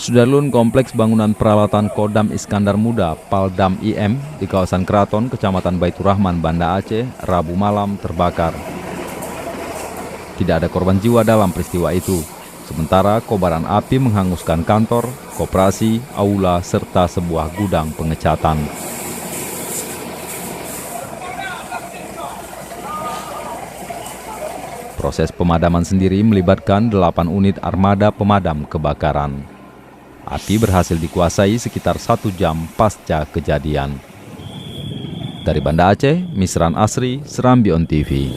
Sudarlun, kompleks bangunan peralatan Kodam Iskandar Muda Paldam IM di kawasan Keraton, Kecamatan Baitur Rahman, Banda Aceh, Rabu malam terbakar. Tidak ada korban jiwa dalam peristiwa itu. Sementara kobaran api menghanguskan kantor, koperasi, aula, serta sebuah gudang pengecatan. Proses pemadaman sendiri melibatkan 8 unit armada pemadam kebakaran. Api berhasil dikuasai sekitar 1 jam pasca kejadian. Dari Banda Aceh, Misran Asri, Serambi On TV.